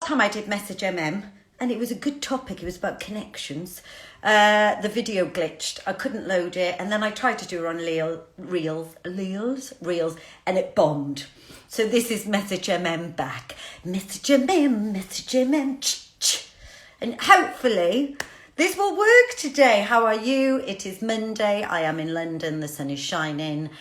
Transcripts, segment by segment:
time I did Message and it was a good topic. It was about connections. The video glitched. I couldn't load it. And then I tried to do it on Reels, and it bombed. So this is Message back. Message and hopefully this will work today. How are you? It is Monday. I am in London. The sun is shining.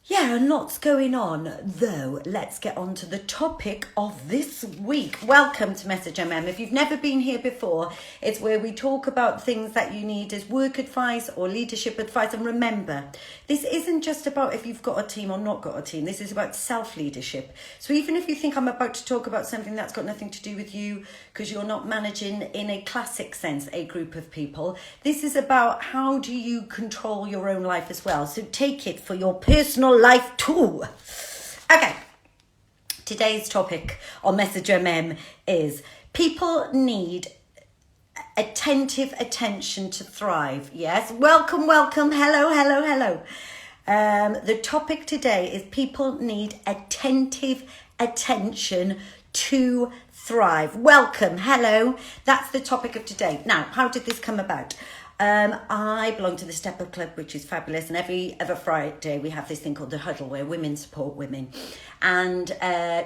Yeah, and lots going on, though. Let's get on to the topic of this week. Welcome to Message If you've never been here before, it's where we talk about things that you need as work advice or leadership advice. And remember, this isn't just about if you've got a team or not got a team. This is about self-leadership. So even if you think I'm about to talk about something that's got nothing to do with you because you're not managing in a classic sense a group of people, this is about how do you control your own life as well. So take it for your personal life too. Okay, today's topic on Message is people need attentive attention to thrive. Yes, welcome, hello. The topic today is people need attentive attention to thrive. Welcome, hello. That's the topic of today. Now, how did this come about? I belong to the Step Up Club, which is fabulous. And every other Friday, we have this thing called the Huddle, where women support women. And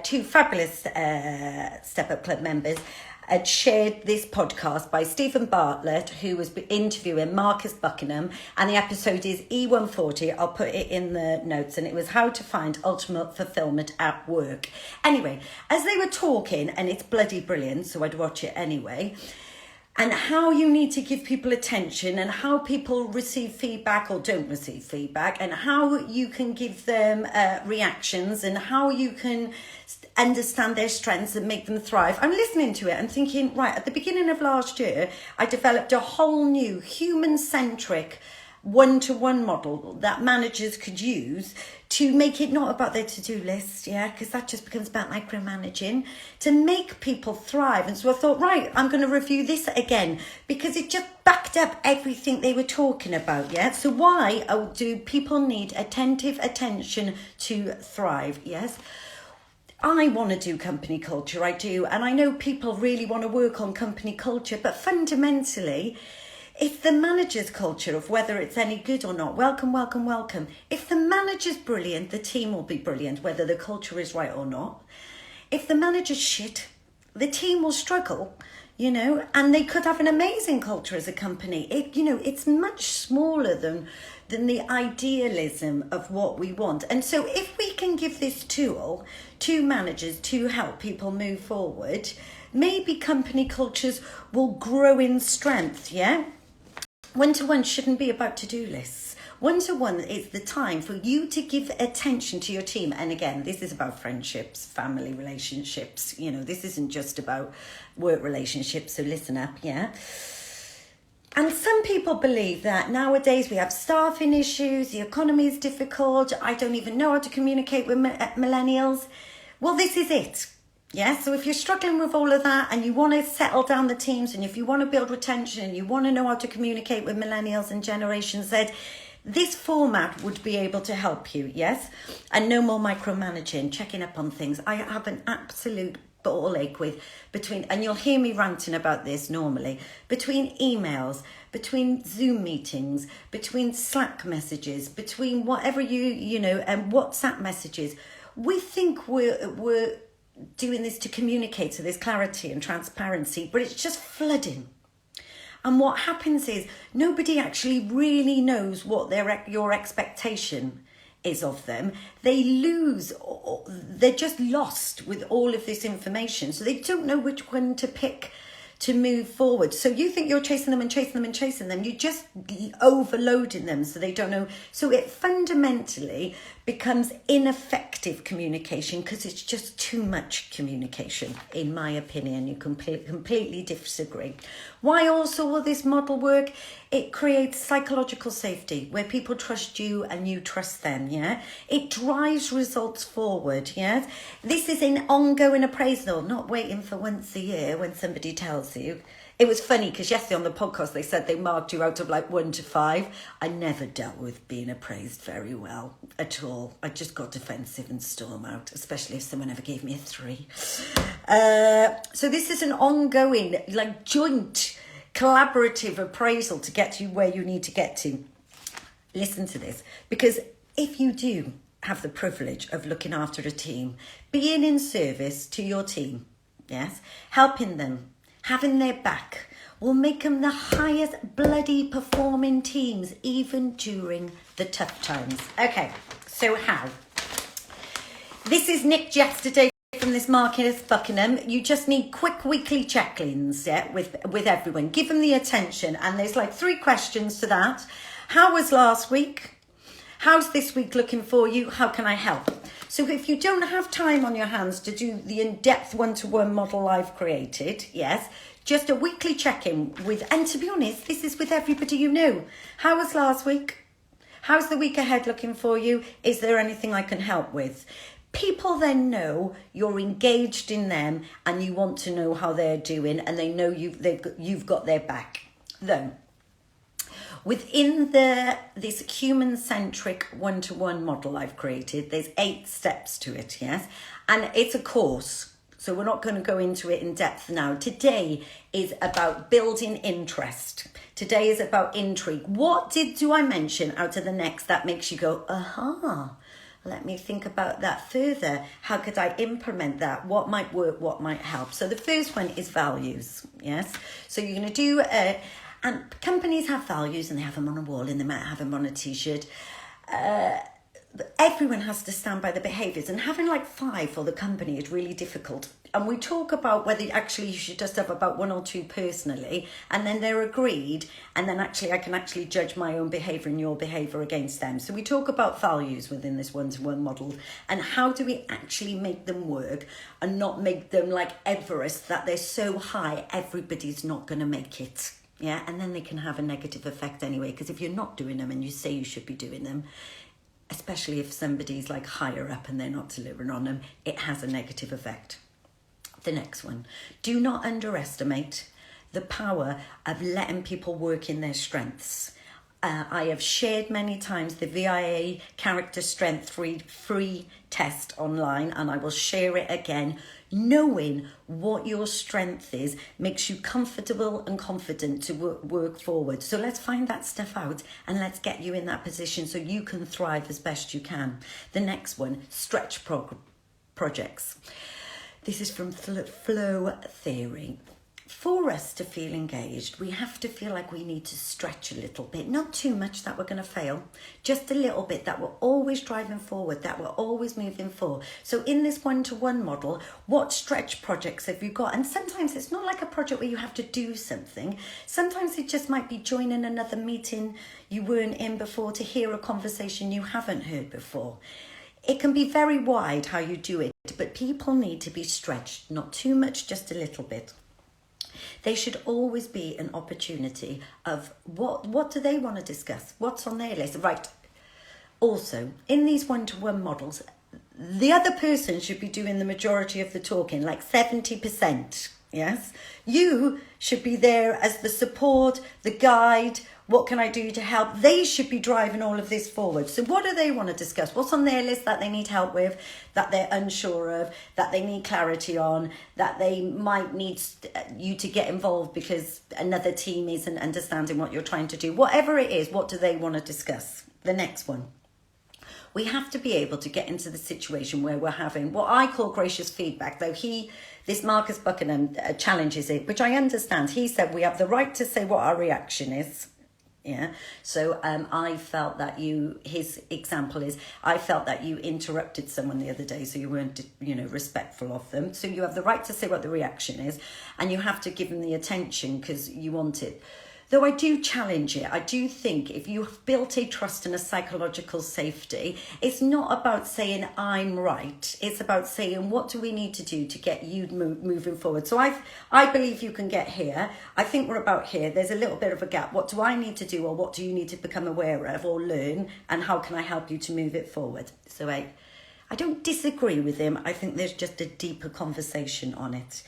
two fabulous Step Up Club members had shared this podcast by Steven Bartlett, who was interviewing Marcus Buckingham. And the episode is E140. I'll put it in the notes. And it was how to find ultimate fulfilment at work. Anyway, as they were talking, and it's bloody brilliant, so I'd watch it anyway, and how you need to give people attention and how people receive feedback or don't receive feedback and how you can give them reactions and how you can understand their strengths and make them thrive. I'm listening to it and thinking, right, at the beginning of last year, I developed a whole new human-centric one-to-one model that managers could use to make it not about their to-do list, because that just becomes about micromanaging, to make people thrive. And so I thought, right, I'm going to review this again because it just backed up everything they were talking about, So why do people need attentive attention to thrive, yes? I want to do company culture, I do. And I know people really want to work on company culture, but fundamentally, it's the manager's culture of whether it's any good or not. Welcome. If the manager's brilliant, the team will be brilliant, whether the culture is right or not. If the manager's shit, the team will struggle, and they could have an amazing culture as a company. It's much smaller than the idealism of what we want. And so if we can give this tool to managers to help people move forward, maybe company cultures will grow in strength, One-to-one shouldn't be about to-do lists. One-to-one is the time for you to give attention to your team. And again, this is about friendships, family relationships. This isn't just about work relationships. So listen up, And some people believe that nowadays we have staffing issues, the economy is difficult, I don't even know how to communicate with millennials. Well, this is it. So if you're struggling with all of that and you want to settle down the teams and if you want to build retention and you want to know how to communicate with millennials and Generation Z, this format would be able to help you, And no more micromanaging, checking up on things. I have an absolute ball ache and you'll hear me ranting about this normally, between emails, between Zoom meetings, between Slack messages, between whatever and WhatsApp messages. We think we're doing this to communicate, so there's clarity and transparency, but it's just flooding. And what happens is nobody actually really knows what your expectation is of them. They're just lost with all of this information, so they don't know which one to pick to move forward. So you think you're chasing them. You're just overloading them so they don't know. So it fundamentally becomes ineffective communication because it's just too much communication, in my opinion. You completely disagree. Why also will this model work? It creates psychological safety where people trust you and you trust them, It drives results forward, This is an ongoing appraisal, not waiting for once a year when somebody tells you. It was funny because yesterday on the podcast they said they marked you out of like 1 to 5. I never dealt with being appraised very well at all. I just got defensive and storm out, especially if someone ever gave me a 3. So this is an ongoing, like, joint collaborative appraisal to get you where you need to get to. Listen to this, because if you do have the privilege of looking after a team, being in service to your team, yes, helping them, having their back, will make them the highest bloody performing teams, even during the tough times. Okay, so how? This is nicked yesterday from this Marcus Buckingham. You just need quick weekly check-ins, yeah, with everyone. Give them the attention, and there's like 3 questions to that. How was last week? How's this week looking for you? How can I help? So if you don't have time on your hands to do the in-depth one-to-one model I've created, yes, just a weekly check-in with, and to be honest, this is with everybody you know. How was last week? How's the week ahead looking for you? Is there anything I can help with? People then know you're engaged in them and you want to know how they're doing, and they know you've got their back. Though, within this human-centric one-to-one model I've created, there's 8 steps to it, yes? And it's a course, so we're not going to go into it in depth now. Today is about building interest. Today is about intrigue. What do I mention out of the next that makes you go, aha, let me think about that further. How could I implement that? What might work? What might help? So the first one is values, yes? So you're going to do... and companies have values, and they have them on a wall, and they might have them on a t-shirt. Everyone has to stand by the behaviours, and having like 5 for the company is really difficult. And we talk about whether actually you should just have about 1 or 2 personally, and then they're agreed, and then actually I can actually judge my own behaviour and your behaviour against them. So we talk about values within this one-to-one model, and how do we actually make them work and not make them like Everest, that they're so high everybody's not going to make it. Yeah, and then they can have a negative effect anyway, because if you're not doing them and you say you should be doing them, especially if somebody's like higher up and they're not delivering on them, it has a negative effect. The next one, do not underestimate the power of letting people work in their strengths. I have shared many times the VIA character strength free test online, and I will share it again. Knowing what your strength is makes you comfortable and confident to work forward. So let's find that stuff out and let's get you in that position so you can thrive as best you can. The next one, stretch projects. This is from flow theory. For us to feel engaged, we have to feel like we need to stretch a little bit. Not too much that we're going to fail, just a little bit that we're always driving forward, that we're always moving forward. So in this one-to-one model, what stretch projects have you got? And sometimes it's not like a project where you have to do something. Sometimes it just might be joining another meeting you weren't in before to hear a conversation you haven't heard before. It can be very wide how you do it, but people need to be stretched, not too much, just a little bit. They should always be an opportunity of what do they want to discuss? What's on their list? Right. Also, in these one-to-one models, the other person should be doing the majority of the talking, like 70%. Yes. You should be there as the support, the guide. What can I do to help? They should be driving all of this forward. So what do they want to discuss? What's on their list that they need help with, that they're unsure of, that they need clarity on, that they might need you to get involved because another team isn't understanding what you're trying to do? Whatever it is, what do they want to discuss? The next one. We have to be able to get into the situation where we're having what I call gracious feedback, though this Marcus Buckingham challenges it, which I understand. He said we have the right to say what our reaction is. Yeah. So I felt that his example is, I felt that you interrupted someone the other day, so you weren't, respectful of them. So you have the right to say what the reaction is, and you have to give them the attention because you want it. Though I do challenge it, I do think if you've built a trust and a psychological safety, it's not about saying I'm right. It's about saying what do we need to do to get you moving forward. So I believe you can get here. I think we're about here. There's a little bit of a gap. What do I need to do, or what do you need to become aware of or learn, and how can I help you to move it forward? So I don't disagree with him. I think there's just a deeper conversation on it.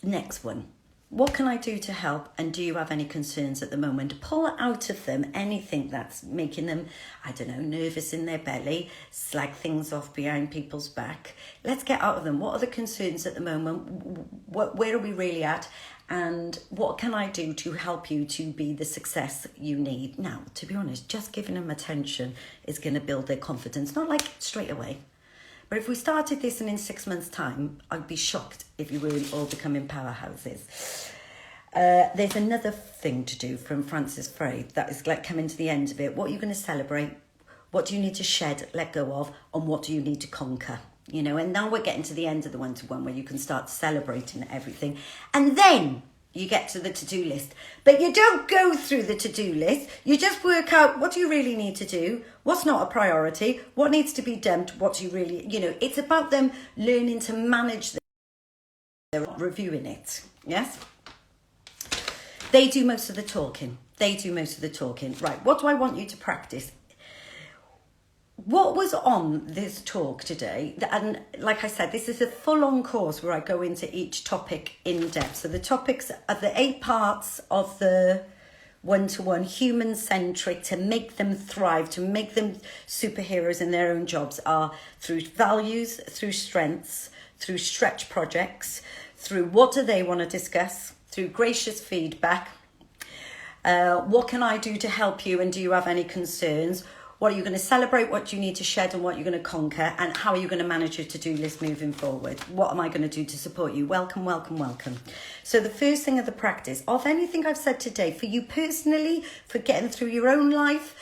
Next one. What can I do to help? And do you have any concerns at the moment? Pull out of them anything that's making them, I don't know, nervous in their belly, slag things off behind people's back. Let's get out of them. What are the concerns at the moment? Where are we really at? And what can I do to help you to be the success you need? Now, to be honest, just giving them attention is going to build their confidence, not like straight away. But if we started this and in 6 months' time, I'd be shocked if you were all becoming powerhouses. There's another thing to do from Francis Frey that is like coming to the end of it. What are you going to celebrate? What do you need to shed, let go of? And what do you need to conquer? You know, and now we're getting to the end of the one-to-one where you can start celebrating everything. And then you get to the to-do list. But you don't go through the to-do list. You just work out, what do you really need to do? What's not a priority? What needs to be dumped? What do you really, you know, it's about them learning to manage their reviewing it. Yes? They do most of the talking. Right, what do I want you to practice? What was on this talk today, and like I said, this is a full-on course where I go into each topic in depth. So the topics are the 8 parts of the one-to-one, human-centric, to make them thrive, to make them superheroes in their own jobs, are through values, through strengths, through stretch projects, through what do they want to discuss, through gracious feedback, what can I do to help you, and do you have any concerns? What are you going to celebrate? What do you need to shed? And what you're going to conquer? And how are you going to manage your to-do list moving forward? What am I going to do to support you? Welcome, welcome, welcome. So the first thing of the practice of anything I've said today, for you personally, for getting through your own life,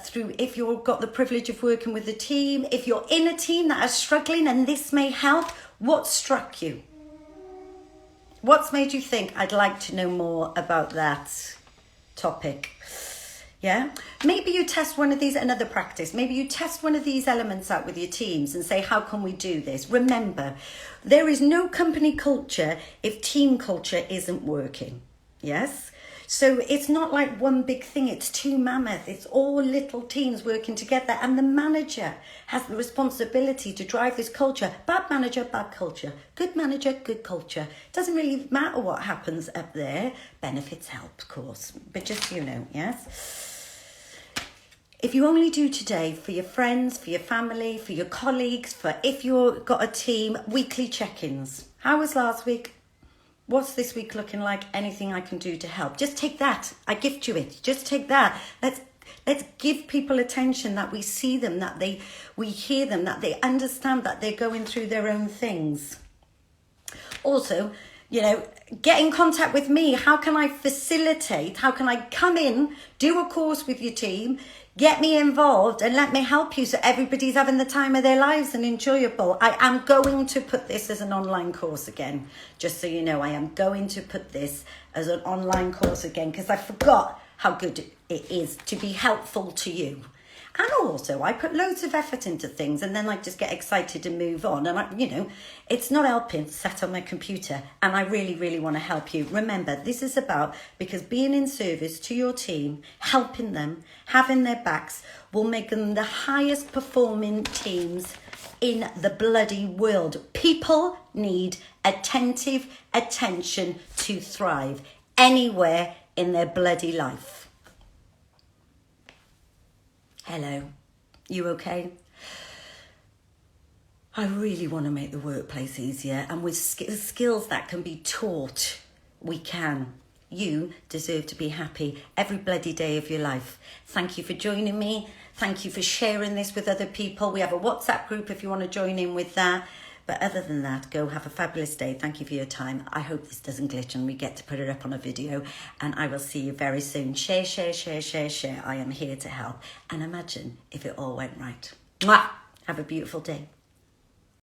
through if you've got the privilege of working with a team, if you're in a team that is struggling and this may help, what struck you? What's made you think, I'd like to know more about that topic? Yeah, maybe you test one of these, another practice. Maybe you test one of these elements out with your teams and say, how can we do this? Remember, there is no company culture if team culture isn't working. Yes. So it's not like one big thing. It's 2 mammoth. It's all little teams working together. And the manager has the responsibility to drive this culture. Bad manager, bad culture. Good manager, good culture. Doesn't really matter what happens up there. Benefits help, of course. But just, you know, yes. If you only do today for your friends, for your family, for your colleagues, for if you've got a team, weekly check-ins. How was last week? What's this week looking like? Anything I can do to help? Just take that. I gift you it. Just take that. Let's give people attention, that we see them, that we hear them, that they understand that they're going through their own things. Also, you know, get in contact with me. How can I facilitate? How can I come in, do a course with your team, get me involved and let me help you so everybody's having the time of their lives and enjoyable? I am going to put this as an online course again, just so you know. I am going to put this as an online course again because I forgot how good it is to be helpful to you. And also, I put loads of effort into things and then I just get excited and move on. And, you know, it's not helping sat on my computer. And I really, really want to help you. Remember, this is about, because being in service to your team, helping them, having their backs, will make them the highest performing teams in the bloody world. People need attentive attention to thrive anywhere in their bloody life. Hello, you okay? I really want to make the workplace easier, and with skills that can be taught, we can. You deserve to be happy every bloody day of your life. Thank you for joining me. Thank you for sharing this with other people. We have a WhatsApp group if you want to join in with that. But other than that, go have a fabulous day. Thank you for your time. I hope this doesn't glitch and we get to put it up on a video. And I will see you very soon. Share, share, share, share, share. I am here to help. And imagine if it all went right. Mwah! Have a beautiful day.